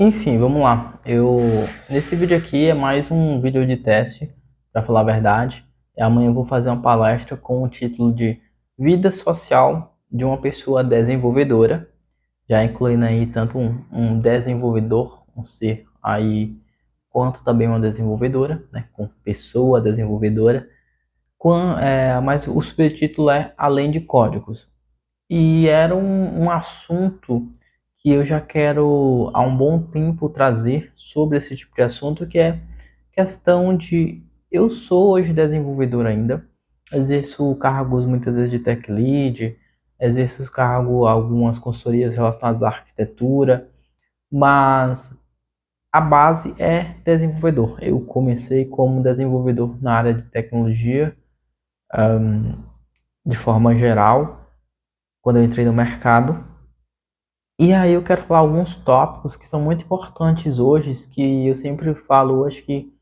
Enfim, vamos lá. Nesse vídeo aqui é mais um vídeo de teste, para falar a verdade. Amanhã eu vou fazer uma palestra com o título de Vida Social de uma Pessoa Desenvolvedora, já incluindo aí tanto um desenvolvedor, um ser aí, quanto também uma desenvolvedora, né, com pessoa desenvolvedora. Mas o subtítulo é Além de Códigos. E era um assunto que eu já quero há um bom tempo trazer sobre esse tipo de assunto, que é questão de eu sou hoje desenvolvedor ainda, exerço cargos muitas vezes de tech lead, exerço cargo algumas consultorias relacionadas à arquitetura, mas a base é desenvolvedor. Eu comecei como desenvolvedor na área de tecnologia, de forma geral, quando eu entrei no mercado. E aí eu quero falar alguns tópicos que são muito importantes hoje, que eu sempre falo hoje que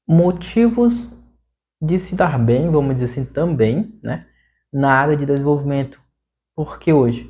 motivos de se dar bem, vamos dizer assim, também, né, na área de desenvolvimento. Porque hoje,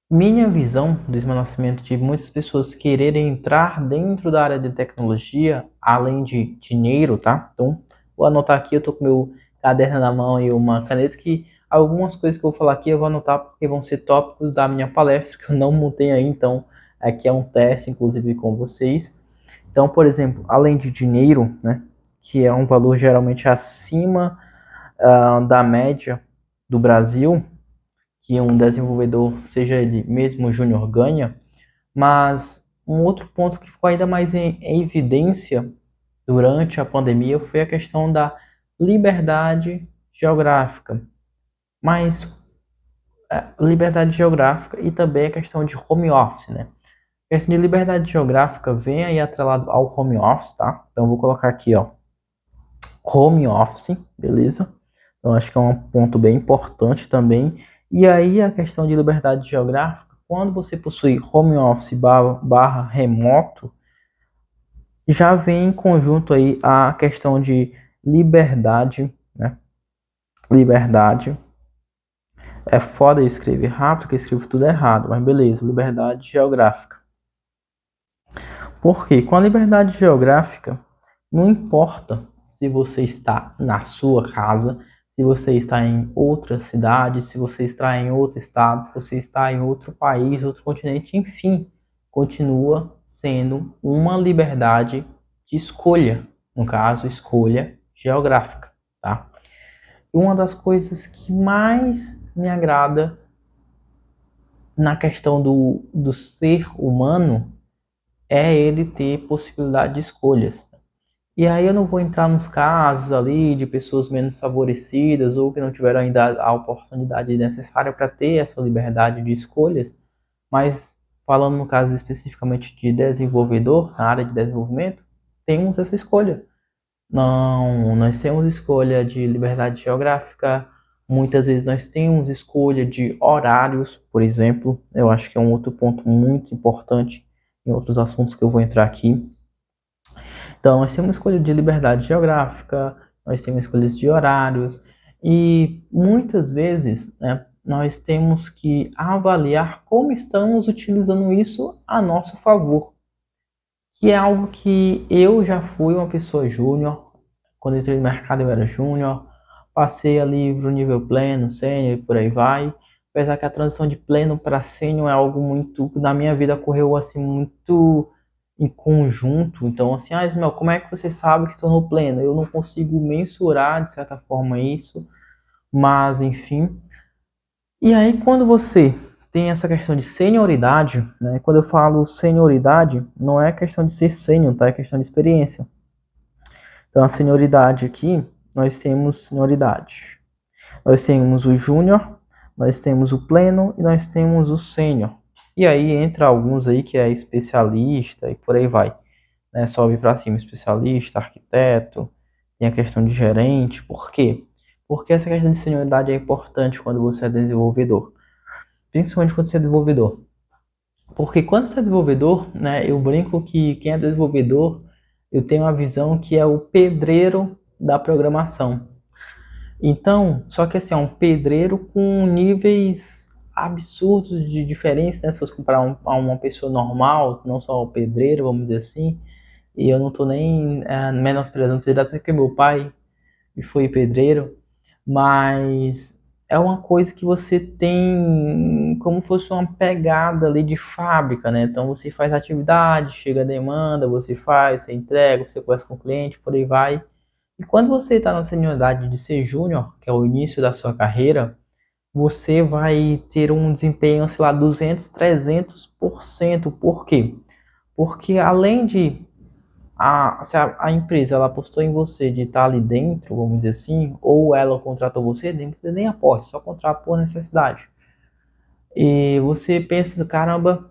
minha visão do esmaecimento de muitas pessoas quererem entrar dentro da área de tecnologia, além de dinheiro, tá? Então, vou anotar aqui, eu tô com meu caderno na mão e uma caneta que algumas coisas que eu vou falar aqui eu vou anotar porque vão ser tópicos da minha palestra que eu não montei aí, então aqui é um teste, inclusive, com vocês. Então, por exemplo, além de dinheiro, né, que é um valor geralmente acima da média do Brasil, que um desenvolvedor, seja ele mesmo júnior, ganha, mas um outro ponto que ficou ainda mais em evidência durante a pandemia foi a questão da liberdade geográfica. Mas liberdade geográfica e também a questão de home office, né? A questão de liberdade geográfica vem aí atrelado ao home office, tá? Então vou colocar aqui, ó, home office, beleza? Então acho que é um ponto bem importante também. E aí a questão de liberdade geográfica, quando você possui home office barra remoto, já vem em conjunto aí a questão de liberdade, né? Liberdade. É foda escrever rápido, que eu escrevo tudo errado, mas beleza, liberdade geográfica. Porque com a liberdade geográfica, não importa se você está na sua casa, se você está em outra cidade, se você está em outro estado, se você está em outro país, outro continente, enfim, continua sendo uma liberdade de escolha, no caso, escolha geográfica, tá? E uma das coisas que mais me agrada na questão do ser humano é ele ter possibilidade de escolhas. E aí eu não vou entrar nos casos ali de pessoas menos favorecidas ou que não tiveram ainda a oportunidade necessária para ter essa liberdade de escolhas, mas falando no caso especificamente de desenvolvedor, na área de desenvolvimento, temos essa escolha. Não, nós temos escolha de liberdade geográfica, muitas vezes nós temos escolha de horários, por exemplo, eu acho que é um outro ponto muito importante em outros assuntos que eu vou entrar aqui. Então, nós temos escolha de liberdade geográfica, nós temos escolhas de horários, e muitas vezes, né, nós temos que avaliar como estamos utilizando isso a nosso favor, que é algo que eu já fui uma pessoa júnior, quando entrei no mercado eu era júnior, passei ali para o nível pleno, sênior e por aí vai, apesar que a transição de pleno para sênior é algo muito, na minha vida correu assim muito em conjunto. Então, assim, Ismael, como é que você sabe que se tornou pleno? Eu não consigo mensurar, de certa forma, isso, mas, enfim. E aí, quando você tem essa questão de senioridade, né? Quando eu falo senioridade, não é questão de ser sênior, tá? É questão de experiência. Então, a senioridade aqui, nós temos senioridade. Nós temos o júnior, nós temos o pleno e nós temos o sênior. E aí entra alguns aí que é especialista e por aí vai, né? Sobe para cima especialista, arquiteto, tem a questão de gerente. Por quê? Porque essa questão de senioridade é importante quando você é desenvolvedor, principalmente quando você é desenvolvedor. Porque quando você é desenvolvedor, né, eu brinco que quem é desenvolvedor, eu tenho uma visão que é o pedreiro da programação. Então, só que assim, é um pedreiro com níveis absurdos de diferença, né? Se fosse comparar a uma pessoa normal, não só o pedreiro, vamos dizer assim. E eu não tô nem menosprezando o pedreiro, até que meu pai foi pedreiro, mas é uma coisa que você tem como fosse uma pegada ali de fábrica, né? Então você faz atividade, chega a demanda, você faz, você entrega, você conversa com o cliente, por aí vai. E quando você está na senioridade de ser júnior, que é o início da sua carreira, você vai ter um desempenho, sei lá, 200, 300%. Por quê? Porque além de se a empresa ela apostou em você de estar ali dentro, vamos dizer assim, ou ela contratou você, nem precisa nem aposta, só contrata por necessidade. E você pensa, caramba,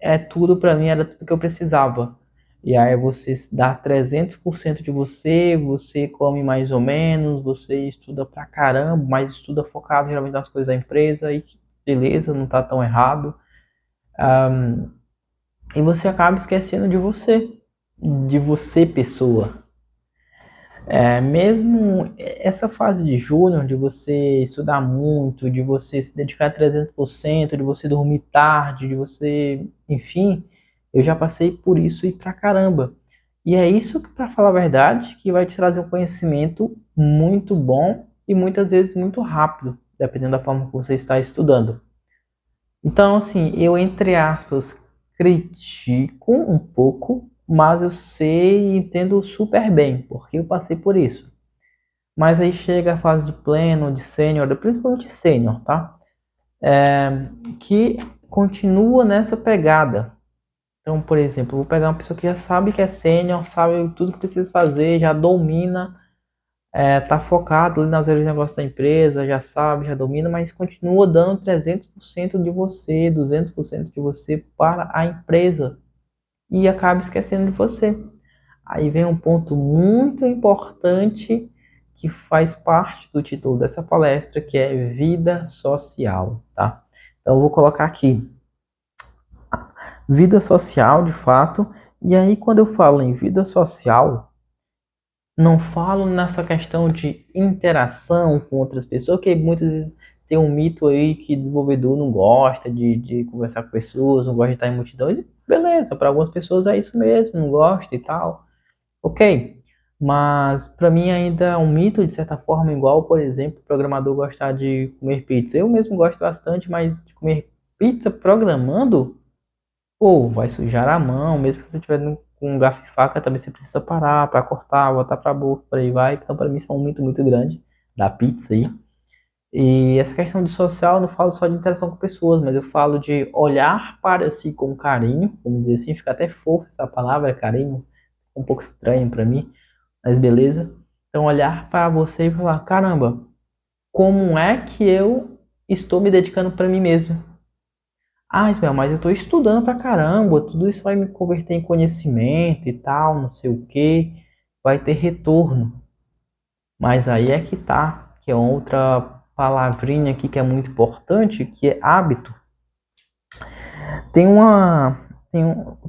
é tudo para mim, era tudo que eu precisava. E aí você dá 300% de você, você come mais ou menos, você estuda pra caramba, mas estuda focado geralmente nas coisas da empresa, e beleza, não tá tão errado. E você acaba esquecendo de você pessoa. Mesmo essa fase de júnior, de você estudar muito, de você se dedicar 300%, de você dormir tarde, de você, enfim, eu já passei por isso e pra caramba. E é isso que, para falar a verdade, que vai te trazer um conhecimento muito bom e muitas vezes muito rápido, dependendo da forma que você está estudando. Então, assim, eu, entre aspas, critico um pouco, mas eu sei e entendo super bem, porque eu passei por isso. Mas aí chega a fase de pleno, de sênior, principalmente sênior, tá? Que continua nessa pegada. Então, por exemplo, eu vou pegar uma pessoa que já sabe que é sênior, sabe tudo que precisa fazer, já domina, tá focado ali nas áreas de negócio da empresa, já sabe, já domina, mas continua dando 300% de você, 200% de você para a empresa e acaba esquecendo de você. Aí vem um ponto muito importante que faz parte do título dessa palestra, que é vida social, tá? Então eu vou colocar aqui vida social, de fato. E aí quando eu falo em vida social, não falo nessa questão de interação com outras pessoas, que muitas vezes tem um mito aí que desenvolvedor não gosta de conversar com pessoas, não gosta de estar em multidões. E beleza, para algumas pessoas é isso mesmo, não gosta e tal. Ok, mas para mim ainda é um mito de certa forma, igual, por exemplo, o programador gostar de comer pizza. Eu mesmo gosto bastante, mas de comer pizza programando, pô, vai sujar a mão, mesmo que você estiver com um garfo e faca, também você precisa parar para cortar, botar para a boca, por aí vai. Então, para mim, isso é um mito muito grande da pizza aí. E essa questão de social, eu não falo só de interação com pessoas, mas eu falo de olhar para si com carinho, vamos dizer assim, fica até fofo essa palavra, carinho, um pouco estranho para mim, mas beleza. Então, olhar para você e falar: caramba, como é que eu estou me dedicando para mim mesmo? Ah, Ismael, mas eu estou estudando pra caramba, tudo isso vai me converter em conhecimento e tal, não sei o que, vai ter retorno. Mas aí é que tá, que é outra palavrinha aqui que é muito importante, que é hábito. Tem uma,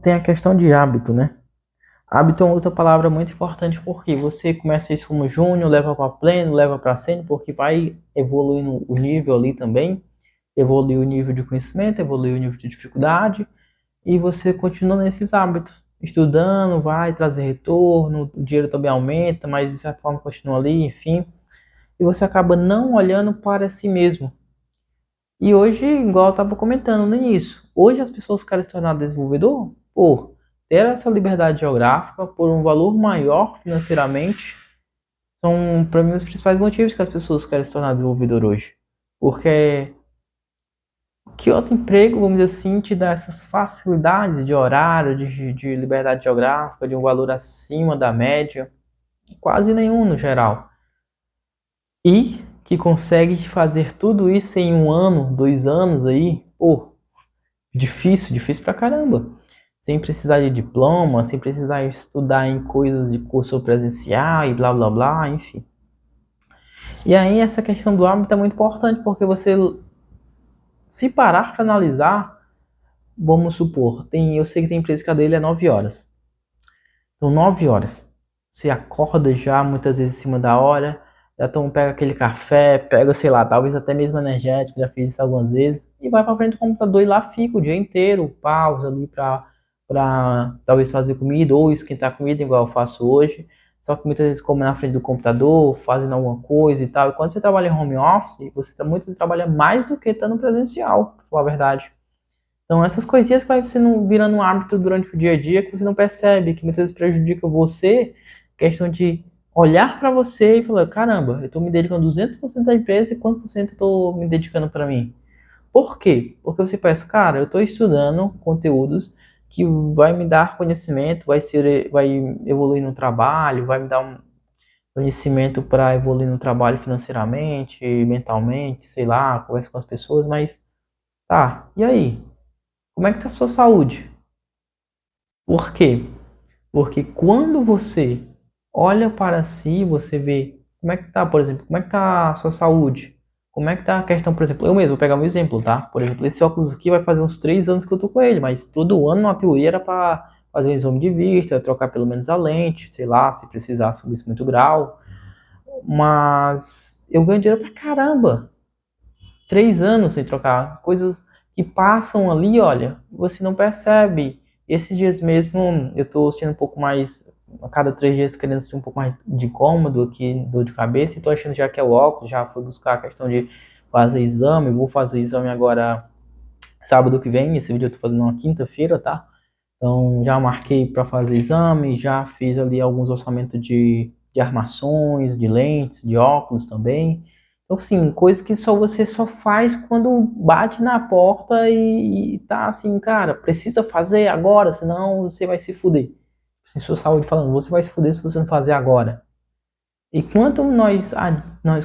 tem a questão de hábito, né? Hábito é uma outra palavra muito importante porque você começa isso como júnior, leva para pleno, leva para sênior, porque vai evoluindo o nível ali também, evoluir o nível de conhecimento, evoluir o nível de dificuldade, e você continua nesses hábitos, estudando, vai trazer retorno, o dinheiro também aumenta, mas de certa forma continua ali, enfim, e você acaba não olhando para si mesmo. E hoje, igual eu estava comentando no início, hoje as pessoas querem se tornar desenvolvedor por ter essa liberdade geográfica, por um valor maior financeiramente, são para mim os principais motivos que as pessoas querem se tornar desenvolvedor hoje. Porque que outro emprego, vamos dizer assim, te dá essas facilidades de horário, de liberdade geográfica, de um valor acima da média? Quase nenhum no geral. E que consegue fazer tudo isso em 1 ano, 2 anos aí, pô, difícil, difícil pra caramba. Sem precisar de diploma, sem precisar estudar em coisas de curso presencial e blá blá blá, enfim. E aí essa questão do hábito é muito importante, porque você se parar para analisar, vamos supor, eu sei que tem empresa que a dele é 9 horas. Então 9 horas. Você acorda já muitas vezes em cima da hora, pega aquele café, pega, sei lá, talvez até mesmo energético, já fiz isso algumas vezes, e vai pra frente do computador e lá fica o dia inteiro, pausa ali pra talvez fazer comida ou esquentar comida, igual eu faço hoje. Só que muitas vezes como na frente do computador, fazendo alguma coisa e tal. E quando você trabalha em home office, você muitas vezes trabalha mais do que estando presencial, pra falar a verdade. Então, essas coisinhas que vai sendo virando um hábito durante o dia a dia que você não percebe, que muitas vezes prejudica você, questão de olhar para você e falar: caramba, eu estou me dedicando 200% à empresa e quanto por cento eu estou me dedicando para mim? Por quê? Porque você pensa, cara, eu estou estudando conteúdos que vai me dar conhecimento, vai evoluir no trabalho, vai me dar um conhecimento para evoluir no trabalho financeiramente, mentalmente, sei lá, conversa com as pessoas, mas tá, e aí? Como é que tá a sua saúde? Por quê? Porque quando você olha para si, você vê como é que tá, por exemplo, como é que tá a sua saúde? Como é que tá a questão, por exemplo, eu mesmo vou pegar meu exemplo, tá? Por exemplo, esse óculos aqui vai fazer uns 3 anos que eu tô com ele, mas todo ano na teoria era para fazer um exame de vista, trocar pelo menos a lente, sei lá, se precisar subir isso muito grau. Mas eu ganho dinheiro pra caramba. 3 anos sem trocar. Coisas que passam ali, olha, você não percebe. Esses dias mesmo eu tô sentindo um pouco mais, a cada 3 dias querendo sentir um pouco mais de incômodo aqui, dor de cabeça, e tô achando já que é o óculos, já fui buscar a questão de fazer exame, vou fazer exame agora sábado que vem, esse vídeo eu tô fazendo na quinta-feira, tá? Então já marquei para fazer exame, já fiz ali alguns orçamentos de armações, de lentes, de óculos também. Então, assim, coisas que só você só faz quando bate na porta e tá assim, cara, precisa fazer agora, senão você vai se fuder. Assim, sua saúde falando, você vai se fuder se você não fazer agora. E quanto nós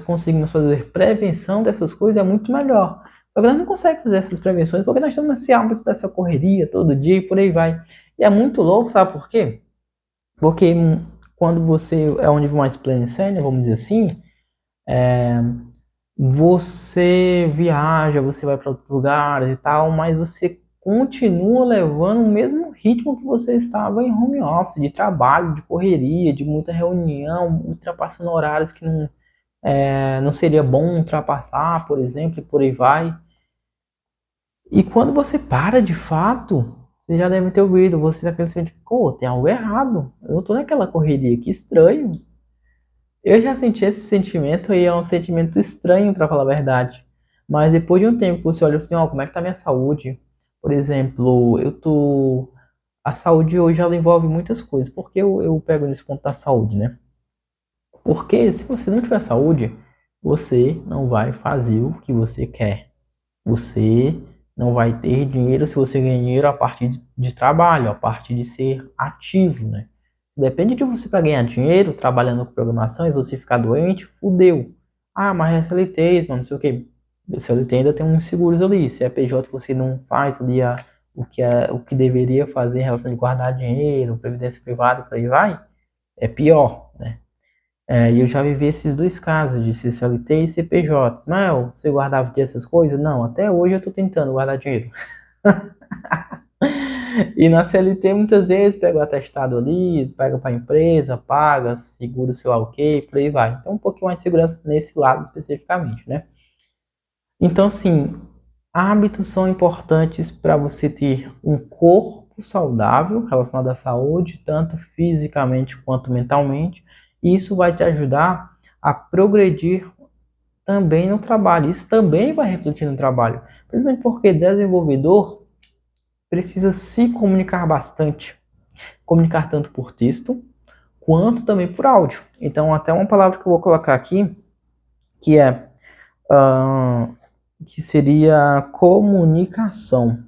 conseguimos fazer prevenção dessas coisas, é muito melhor. Só que nós não conseguimos fazer essas prevenções porque nós estamos nesse hábito dessa correria todo dia e por aí vai. E é muito louco, sabe por quê? Porque quando você é um nível mais pleno sênior, vamos dizer assim, você viaja, você vai para outros lugares e tal, mas você continua levando o mesmo ritmo que você estava em home office, de trabalho, de correria, de muita reunião, ultrapassando horários que não seria bom ultrapassar, por exemplo, e por aí vai. E quando você para de fato, você já deve ter ouvido, você está pensando, pô, tem algo errado, eu não tô naquela correria, que estranho. Eu já senti esse sentimento e é um sentimento estranho, para falar a verdade. Mas depois de um tempo, você olha assim, ó, como é que tá a minha saúde? Por exemplo, a saúde hoje ela envolve muitas coisas. Por que eu pego nesse ponto da saúde, né? Porque se você não tiver saúde, você não vai fazer o que você quer. Você não vai ter dinheiro se você ganhar dinheiro a partir de trabalho, a partir de ser ativo, né? Depende de você para ganhar dinheiro trabalhando com programação e você ficar doente, fudeu. Ah, mas é CLT, mano, não sei o que. CLT ainda tem uns seguros ali. Se é PJ você não faz ali o que deveria fazer em relação de guardar dinheiro, previdência privada, por aí vai, é pior, né? E eu já vivi esses dois casos de CLT e CPJ. Mas você guardava essas coisas? Não, até hoje eu tô tentando guardar dinheiro. E na CLT muitas vezes pega o atestado ali, pega para a empresa, paga, segura o seu ok, por aí vai. Então um pouquinho mais de segurança nesse lado especificamente, né? Então assim, hábitos são importantes para você ter um corpo saudável relacionado à saúde, tanto fisicamente quanto mentalmente. E isso vai te ajudar a progredir também no trabalho. Isso também vai refletir no trabalho, principalmente porque desenvolvedor precisa se comunicar bastante, comunicar tanto por texto quanto também por áudio. Então, até uma palavra que eu vou colocar aqui, que é que seria comunicação.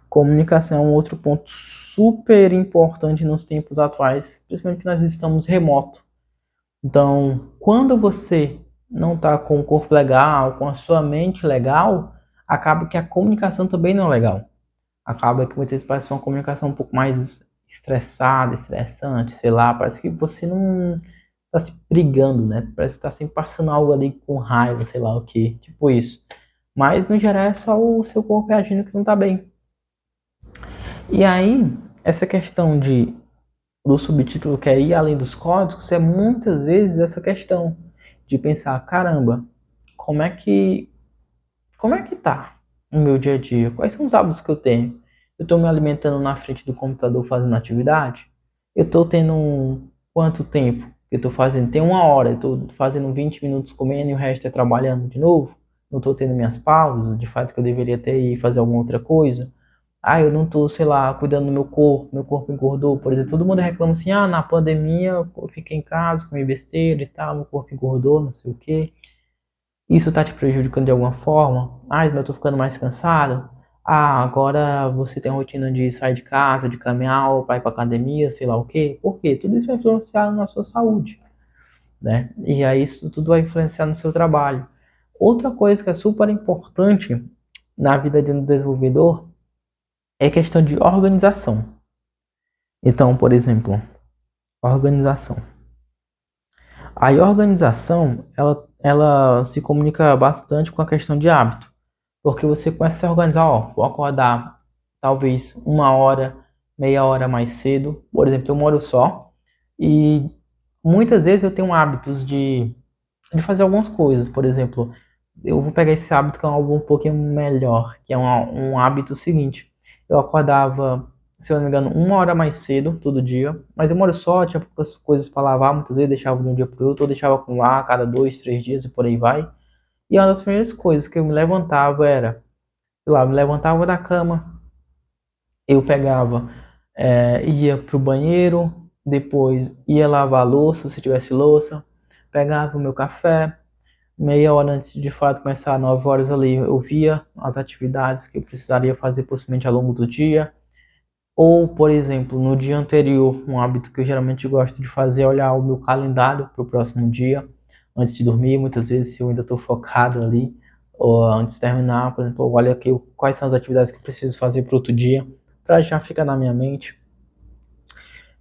Comunicação é um outro ponto super importante nos tempos atuais, principalmente que nós estamos remoto. Então, quando você não está com o corpo legal, com a sua mente legal, acaba que a comunicação também não é legal. Acaba que muitas vezes parece uma comunicação um pouco mais estressada, estressante, sei lá, parece que você não tá se brigando, né? Parece que tá sempre passando algo ali com raiva, sei lá o que, tipo isso. Mas no geral é só o seu corpo reagindo que não tá bem. E aí, essa questão do subtítulo que é ir além dos códigos é muitas vezes essa questão de pensar, caramba, como é que como é que tá o meu dia a dia? Quais são os hábitos que eu tenho? Eu estou me alimentando na frente do computador fazendo atividade? Eu estou tendo quanto tempo que eu estou fazendo? Tem uma hora, eu estou fazendo 20 minutos comendo e o resto é trabalhando de novo? Não estou tendo minhas pausas, de fato que eu deveria ter e fazer alguma outra coisa? Ah, eu não estou, sei lá, cuidando do meu corpo engordou, por exemplo. Todo mundo reclama assim, ah, na pandemia eu fiquei em casa, comi besteira e tal, meu corpo engordou, não sei o quê. Isso está te prejudicando de alguma forma? Ah, mas eu tô ficando mais cansado. Ah, agora você tem a rotina de sair de casa, de caminhar, ou para ir para academia, sei lá o quê. Por quê? Tudo isso vai influenciar na sua saúde, né? E aí isso tudo vai influenciar no seu trabalho. Outra coisa que é super importante na vida de um desenvolvedor é questão de organização. Então, por exemplo, organização. A organização, ela se comunica bastante com a questão de hábito. Porque você começa a se organizar, ó, vou acordar talvez uma hora, meia hora mais cedo. Por exemplo, eu moro só e muitas vezes eu tenho hábitos de fazer algumas coisas. Por exemplo, eu vou pegar esse hábito que é algo um pouquinho melhor, que é um hábito seguinte. Eu acordava, se eu não me engano, uma hora mais cedo todo dia, mas eu moro só, tinha poucas coisas para lavar, muitas vezes deixava de um dia para o outro, ou deixava acumular a cada 2, 3 dias e por aí vai. E uma das primeiras coisas que eu me levantava era, sei lá, me levantava da cama, eu pegava, ia pro banheiro, depois ia lavar a louça, se tivesse louça, pegava o meu café, meia hora antes de fato começar, 9 horas ali, eu via as atividades que eu precisaria fazer possivelmente ao longo do dia. Ou, por exemplo, no dia anterior, um hábito que eu geralmente gosto de fazer é olhar o meu calendário para o próximo dia, antes de dormir. Muitas vezes, se eu ainda estou focado ali, ou antes de terminar, por exemplo, eu olho aqui quais são as atividades que eu preciso fazer para outro dia, para já ficar na minha mente.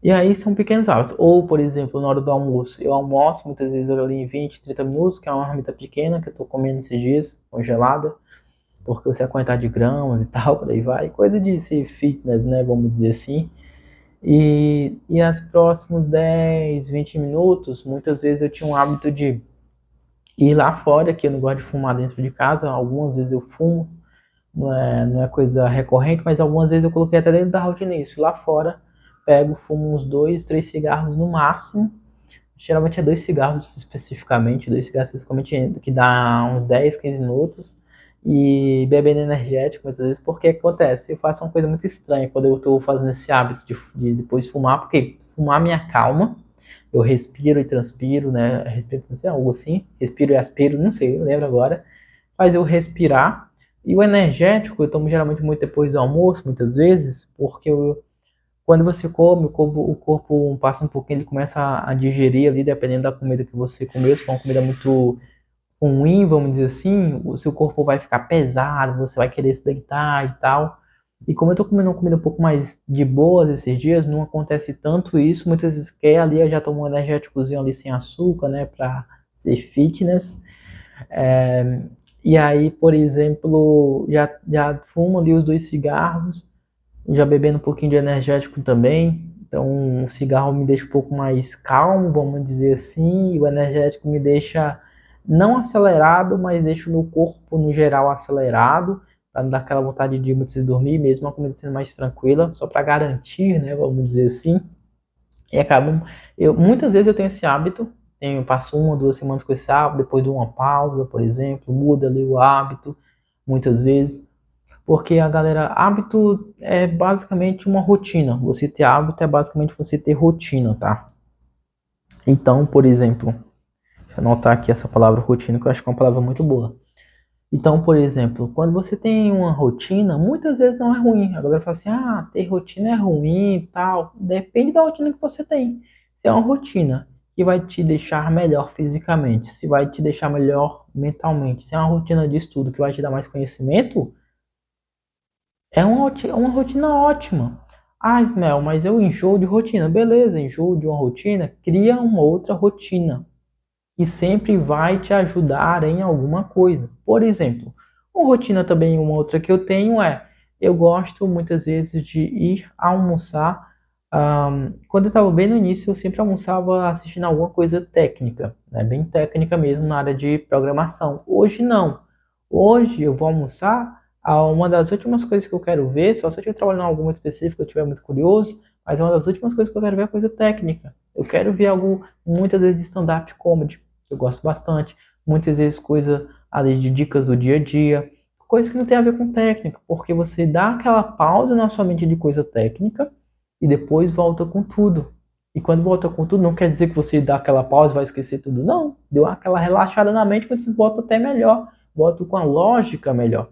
E aí são pequenos hábitos. Ou, por exemplo, na hora do almoço, eu almoço muitas vezes ali em 20, 30 minutos, que é uma marmita pequena que eu estou comendo esses dias, congelada, porque eu sei a quantidade de gramas e tal, por aí vai. Coisa de ser fitness, né, vamos dizer assim. E as próximos 10, 20 minutos, muitas vezes eu tinha um hábito de ir lá fora, que eu não gosto de fumar dentro de casa, algumas vezes eu fumo, não é coisa recorrente, mas algumas vezes eu coloquei até dentro da rotina isso, lá fora, pego, fumo uns 2, 3 cigarros no máximo, geralmente é 2 cigarros especificamente, 2 cigarros especificamente, que dá uns 10, 15 minutos, e bebendo energético muitas vezes, porque acontece, eu faço uma coisa muito estranha quando eu estou fazendo esse hábito de depois fumar, porque fumar me acalma, eu respiro e transpiro, né, respiro, não sei, algo assim, respiro e aspiro, não sei, eu lembro agora, faz eu respirar, e o energético eu tomo geralmente muito depois do almoço, muitas vezes, porque quando você come, o corpo passa um pouquinho, ele começa a digerir ali, dependendo da comida que você comeu. Se for uma comida muito ruim, vamos dizer assim, o seu corpo vai ficar pesado, você vai querer se deitar e tal. E como eu tô comendo uma comida um pouco mais de boas esses dias, não acontece tanto isso. Muitas vezes quer ali, eu já tomo um energéticozinho ali sem açúcar, né, pra ser fitness. É, e aí, por exemplo, já fumo ali os 2 cigarros, já bebendo um pouquinho de energético também. Então, o cigarro me deixa um pouco mais calmo, vamos dizer assim, e o energético me deixa não acelerado, mas deixa o meu corpo no geral acelerado, para não dar aquela vontade de muitas vezes dormir, mesmo a comida sendo mais tranquila, só para garantir, né, vamos dizer assim. E acabam, muitas vezes eu tenho esse hábito, passo 1 ou 2 semanas com esse hábito, depois dou uma pausa, por exemplo, muda ali o hábito, muitas vezes. Porque a galera, hábito é basicamente uma rotina. Você ter hábito é basicamente você ter rotina, tá? Então, por exemplo, deixa eu anotar aqui essa palavra rotina, que eu acho que é uma palavra muito boa. Então, por exemplo, quando você tem uma rotina, muitas vezes não é ruim. A galera fala assim, ah, ter rotina é ruim e tal. Depende da rotina que você tem. Se é uma rotina que vai te deixar melhor fisicamente, se vai te deixar melhor mentalmente, se é uma rotina de estudo que vai te dar mais conhecimento, é uma rotina ótima. Ah, Ismael, mas eu enjoo de rotina. Beleza, enjoo de uma rotina, cria uma outra rotina que sempre vai te ajudar em alguma coisa. Por exemplo, uma rotina também, uma outra que eu tenho eu gosto muitas vezes de ir almoçar Quando eu estava bem no início, eu sempre almoçava assistindo alguma coisa técnica, né? Bem técnica mesmo na área de programação. Hoje não. Hoje eu vou almoçar, uma das últimas coisas que eu quero ver, só se eu estiver trabalhando em algo muito específico, eu estiver muito curioso, mas uma das últimas coisas que eu quero ver é coisa técnica. Eu quero ver algo, muitas vezes, de stand-up comedy, que eu gosto bastante, muitas vezes coisa ali de dicas do dia a dia, coisas que não tem a ver com técnica, porque você dá aquela pausa na sua mente de coisa técnica e depois volta com tudo. E quando volta com tudo, não quer dizer que você dá aquela pausa e vai esquecer tudo. Não, deu aquela relaxada na mente, quando você volta até melhor, volta com a lógica melhor.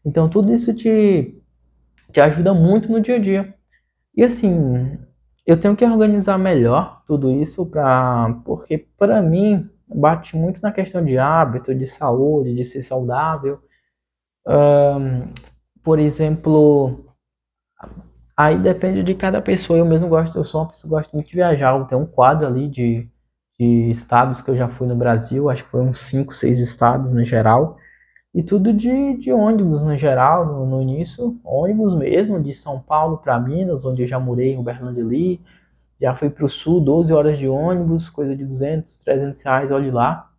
Então tudo isso te ajuda muito no dia a dia. E assim, eu tenho que organizar melhor tudo isso porque para mim bate muito na questão de hábito, de saúde, de ser saudável. Por exemplo, aí depende de cada pessoa. Eu mesmo gosto, eu sou uma pessoa que gosta muito de viajar. Eu tenho um quadro ali de estados que eu já fui no Brasil, acho que foi uns 5, 6 estados no geral. E tudo de ônibus no geral, no início, ônibus mesmo, de São Paulo para Minas, onde eu já morei em Uberlândia ali. Já fui para o sul, 12 horas de ônibus, coisa de 200, 300 reais, olhe lá.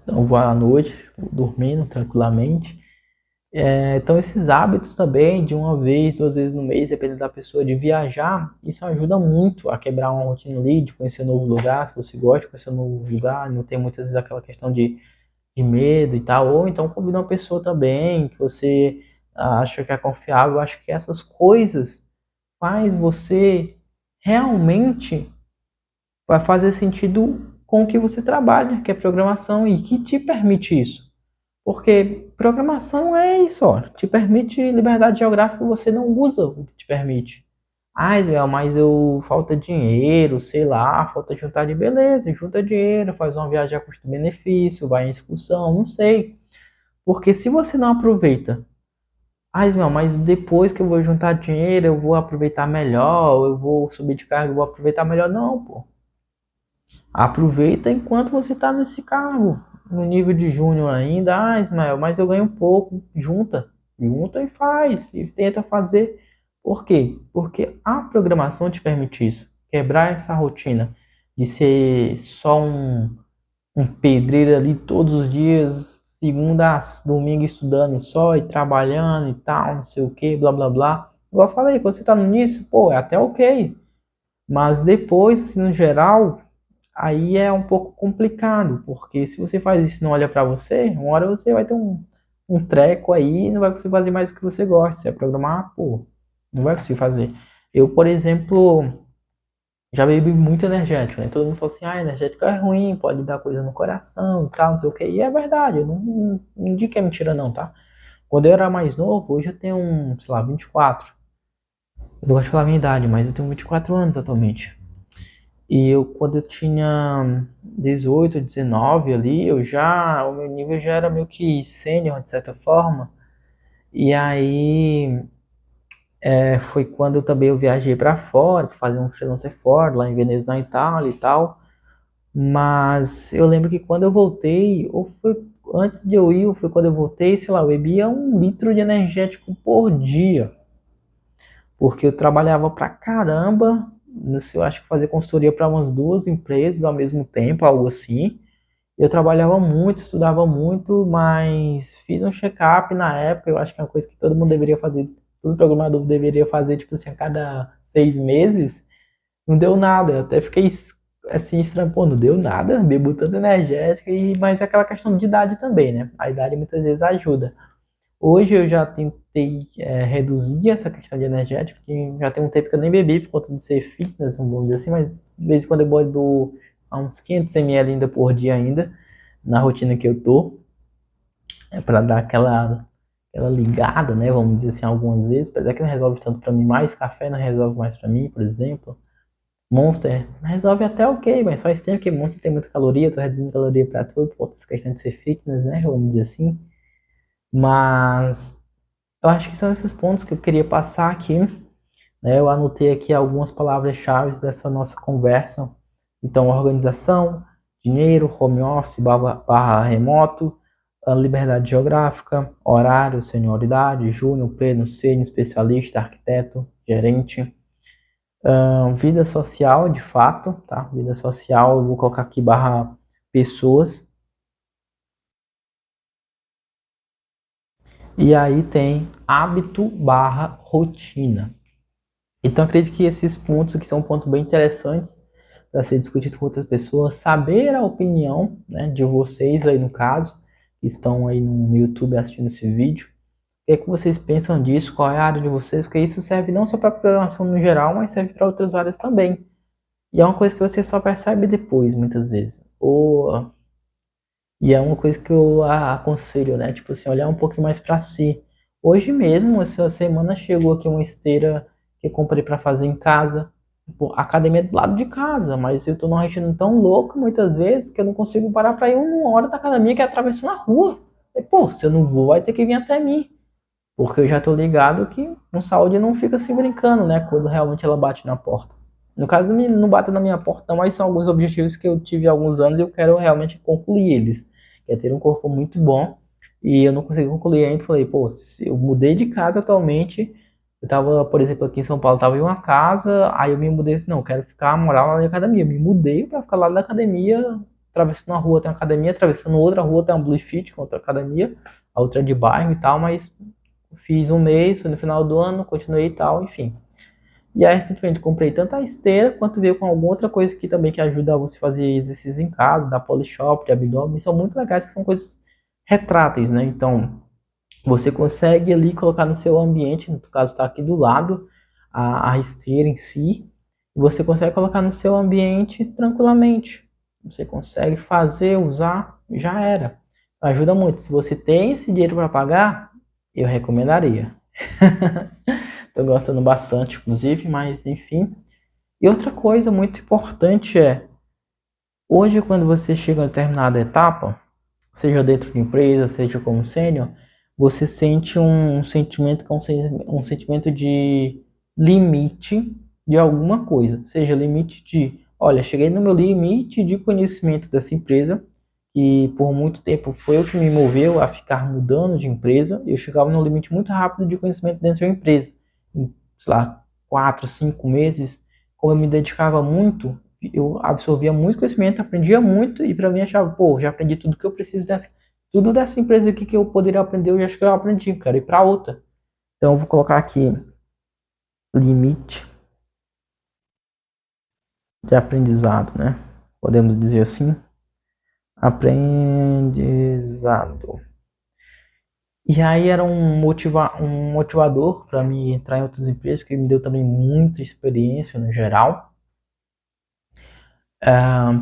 Então vou à noite, dormindo tranquilamente. Então, esses hábitos também, de uma vez, 2 vezes no mês, dependendo da pessoa, de viajar, isso ajuda muito a quebrar uma rotina ali, de conhecer um novo lugar, se você gosta de conhecer um novo lugar, não tem muitas vezes aquela questão de medo e tal, ou então convida uma pessoa também, que você acha que é confiável. Eu acho que essas coisas faz você realmente vai fazer sentido com o que você trabalha, que é programação, e que te permite isso. Porque programação é isso, ó, te permite liberdade geográfica, você não usa o que te permite. Ah, Israel, mas eu falta dinheiro, sei lá, falta juntar de beleza, junta dinheiro, faz uma viagem a custo-benefício, vai em excursão, não sei. Porque se você não aproveita, ah, Ismael, mas depois que eu vou juntar dinheiro, eu vou aproveitar melhor, eu vou subir de cargo, eu vou aproveitar melhor. Não, pô. Aproveita enquanto você está nesse cargo, no nível de júnior ainda. Ah, Ismael, mas eu ganho pouco. Junta e faz, e tenta fazer. Por quê? Porque a programação te permite isso, quebrar essa rotina de ser só um pedreiro ali todos os dias, segunda a domingo estudando só e trabalhando e tal, não sei o que, blá blá blá. Igual eu falei, quando você tá no início, pô, é até ok. Mas depois, assim, no geral, aí é um pouco complicado, porque se você faz isso e não olha para você, uma hora você vai ter um treco aí e não vai conseguir fazer mais o que você gosta. Se é programar, pô, não vai conseguir fazer. Eu, por exemplo, já bebi muito energético, né? Todo mundo fala assim, ah, energético é ruim, pode dar coisa no coração e tal, não sei o que. E é verdade, eu não digo que é mentira não, tá? Quando eu era mais novo, hoje eu tenho, sei lá, 24. Eu não gosto de falar a minha idade, mas eu tenho 24 anos atualmente. E eu, quando eu tinha 18, 19 ali, o meu nível já era meio que sênior, de certa forma. E aí, foi quando eu viajei para fora, para fazer um freelancer fora, lá em Veneza, na Itália e tal. Mas eu lembro que quando eu voltei, ou foi antes de eu ir, ou foi quando eu voltei, sei lá, eu bebia 1 litro de energético por dia. Porque eu trabalhava pra caramba, eu acho que fazia consultoria para umas 2 empresas ao mesmo tempo, algo assim. Eu trabalhava muito, estudava muito, mas fiz um check-up na época, eu acho que é uma coisa que todo mundo deveria fazer, todo programador deveria fazer, tipo assim, a cada 6 meses. Não deu nada, eu até fiquei assim, estranho, pô, não deu nada, bebo tanto energético, mas é aquela questão de idade também, né? A idade muitas vezes ajuda. Hoje eu já tentei reduzir essa questão de energético, que já tem um tempo que eu nem bebi por conta de ser fitness, vamos dizer assim, mas de vez em quando eu bebo a uns 500 ml ainda por dia ainda, na rotina que eu tô, para dar aquela ligada, né, vamos dizer assim, algumas vezes, apesar que não resolve tanto para mim mais, café não resolve mais para mim, por exemplo. Monster resolve até ok, mas faz tempo que Monster tem muita caloria, eu tô reduzindo caloria pra tudo, por conta dessa questão de ser fitness, né, vamos dizer assim. Mas eu acho que são esses pontos que eu queria passar aqui, né? Eu anotei aqui algumas palavras-chave dessa nossa conversa. Então, organização, dinheiro, home office, barra remoto, a liberdade geográfica, horário, senioridade, júnior, pleno, sênior, especialista, arquiteto, gerente. Vida social, de fato, tá? Vida social, eu vou colocar aqui barra pessoas. E aí tem hábito barra rotina. Então, acredito que esses pontos aqui são pontos bem interessantes para ser discutido com outras pessoas, saber a opinião, né, de vocês aí no caso, que estão aí no YouTube assistindo esse vídeo. O que é que vocês pensam disso? Qual é a área de vocês? Porque isso serve não só para programação no geral, mas serve para outras áreas também. E é uma coisa que você só percebe depois, muitas vezes. E é uma coisa que eu aconselho, né? Tipo assim, olhar um pouquinho mais para si. Hoje mesmo, essa semana, chegou aqui uma esteira que eu comprei para fazer em casa. Tipo, a academia é do lado de casa, mas eu tô numa rotina tão louca muitas vezes que eu não consigo parar para ir uma hora da academia que é atravessando a rua. E, pô, se eu não vou, vai ter que vir até mim. Porque eu já tô ligado que com saúde não fica se brincando, né? Quando realmente ela bate na porta. No caso, não bate na minha porta, não, mas são alguns objetivos que eu tive há alguns anos e eu quero realmente concluir eles. Que é ter um corpo muito bom. E eu não consegui concluir ainda. Falei, pô, se eu mudei de casa atualmente. Eu tava, por exemplo, aqui em São Paulo, tava em uma casa, aí eu me mudei assim, não, eu quero ficar, morar lá na academia. Eu me mudei pra ficar lá na academia, atravessando a rua tem uma academia, atravessando outra rua tem uma Blue Fit, com outra academia, a outra é de bairro e tal, mas fiz um mês, foi no final do ano, continuei e tal, enfim. E aí, recentemente, comprei tanto a esteira, quanto veio com alguma outra coisa que também que ajuda você a fazer exercícios em casa, da Polishop, de abdômen, são muito legais, que são coisas retráteis, né? Então, você consegue ali colocar no seu ambiente, no caso está aqui do lado, a esteira em si, e você consegue colocar no seu ambiente tranquilamente. Você consegue fazer, usar, já era. Ajuda muito. Se você tem esse dinheiro para pagar, eu recomendaria. Estou gostando bastante, inclusive, mas enfim. E outra coisa muito importante é, hoje quando você chega a determinada etapa, seja dentro de empresa, seja como sênior, você sente um sentimento que é um sentimento de limite de alguma coisa, seja limite de, olha, cheguei no meu limite de conhecimento dessa empresa, e por muito tempo foi o que me moveu a ficar mudando de empresa. Eu chegava num limite muito rápido de conhecimento dentro de uma empresa, em, sei lá, 4, 5 meses, como eu me dedicava muito, eu absorvia muito conhecimento, aprendia muito, e para mim achava, pô, já aprendi tudo que eu preciso tudo dessa empresa aqui que eu poderia aprender, eu já acho que eu aprendi, quero ir para outra. Então eu vou colocar aqui limite de aprendizado, né? Podemos dizer assim, aprendizado. E aí era um motivador para mim entrar em outras empresas, que me deu também muita experiência no geral.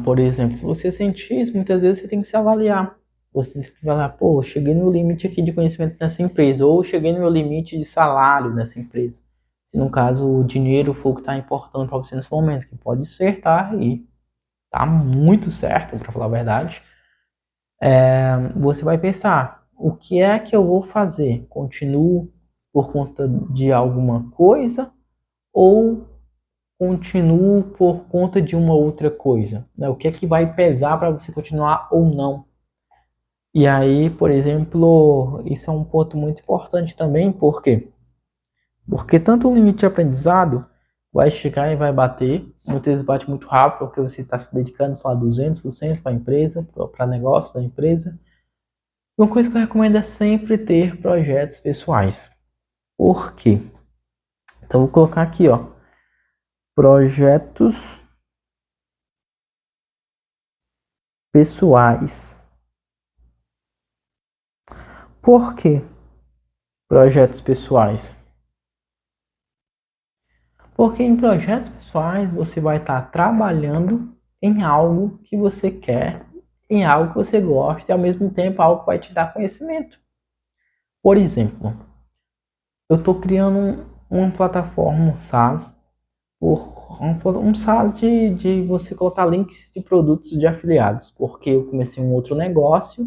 Por exemplo, se você sentir isso, muitas vezes você tem que se avaliar. Você tem que se avaliar, pô, cheguei no limite aqui de conhecimento nessa empresa, ou cheguei no meu limite de salário nessa empresa. Se no caso o dinheiro for o que está importando para você nesse momento, que pode ser, tá? E tá muito certo, para falar a verdade. Você vai pensar, o que é que eu vou fazer? Continuo por conta de alguma coisa ou continuo por conta de uma outra coisa? Né? O que é que vai pesar para você continuar ou não? E aí, por exemplo, isso é um ponto muito importante também, por quê? Porque tanto o limite de aprendizado vai chegar e vai bater, muitas vezes bate muito rápido, porque você está se dedicando, sei lá, 200% para a empresa, para o negócio da empresa. Uma coisa que eu recomendo é sempre ter projetos pessoais. Por quê? Então, vou colocar aqui, ó, projetos pessoais. Por quê? Projetos pessoais. Porque em projetos pessoais você vai estar trabalhando em algo que você quer, em algo que você gosta e ao mesmo tempo algo que vai te dar conhecimento. Por exemplo, eu estou criando uma plataforma, um SaaS, um SaaS de você colocar links de produtos de afiliados, porque eu comecei um outro negócio,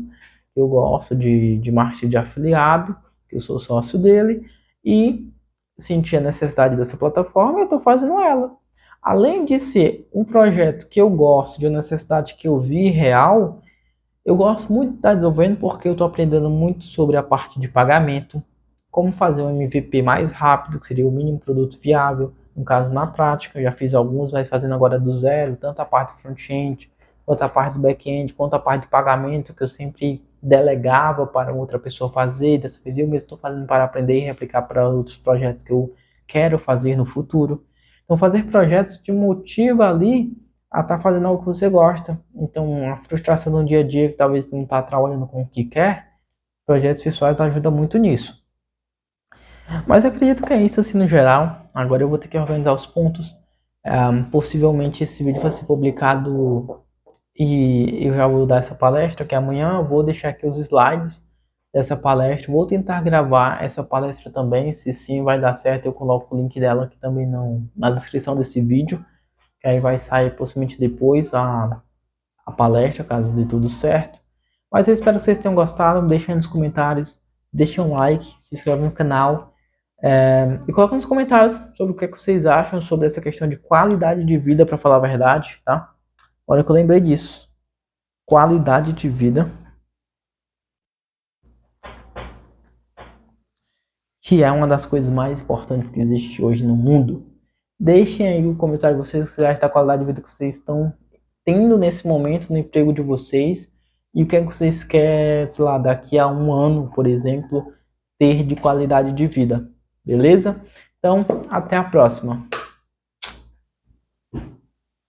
eu gosto de marketing de afiliado, eu sou sócio dele, e senti a necessidade dessa plataforma e eu estou fazendo ela. Além de ser um projeto que eu gosto, de uma necessidade que eu vi real, eu gosto muito de estar desenvolvendo porque eu estou aprendendo muito sobre a parte de pagamento, como fazer um MVP mais rápido, que seria o mínimo produto viável, no caso na prática, eu já fiz alguns, mas fazendo agora do zero, tanto a parte front-end, quanto a parte do back-end, quanto a parte de pagamento, que eu sempre delegava para outra pessoa fazer, dessa vez eu mesmo estou fazendo para aprender e replicar para outros projetos que eu quero fazer no futuro. Então fazer projetos te motiva ali a estar fazendo algo que você gosta. Então a frustração no dia a dia, que talvez não está trabalhando com o que quer, projetos pessoais ajudam muito nisso. Mas eu acredito que é isso assim no geral. Agora eu vou ter que organizar os pontos. Possivelmente esse vídeo vai ser publicado e eu já vou dar essa palestra, que amanhã eu vou deixar aqui os slides dessa palestra. Vou tentar gravar essa palestra também. Se sim vai dar certo, eu coloco o link dela aqui também na descrição desse vídeo. Que aí vai sair possivelmente depois a palestra, caso dê tudo certo. Mas eu espero que vocês tenham gostado. Deixem nos comentários, deixem um like, se inscreve no canal. E coloquem nos comentários sobre o que, é que vocês acham sobre essa questão de qualidade de vida, para falar a verdade, tá? Olha que eu lembrei disso. Qualidade de vida, que é uma das coisas mais importantes que existe hoje no mundo. Deixem aí o comentário de vocês, o que vocês acham da qualidade de vida que vocês estão tendo nesse momento no emprego de vocês. E o que é que vocês querem, sei lá, daqui a um ano, por exemplo, ter de qualidade de vida. Beleza? Então, até a próxima.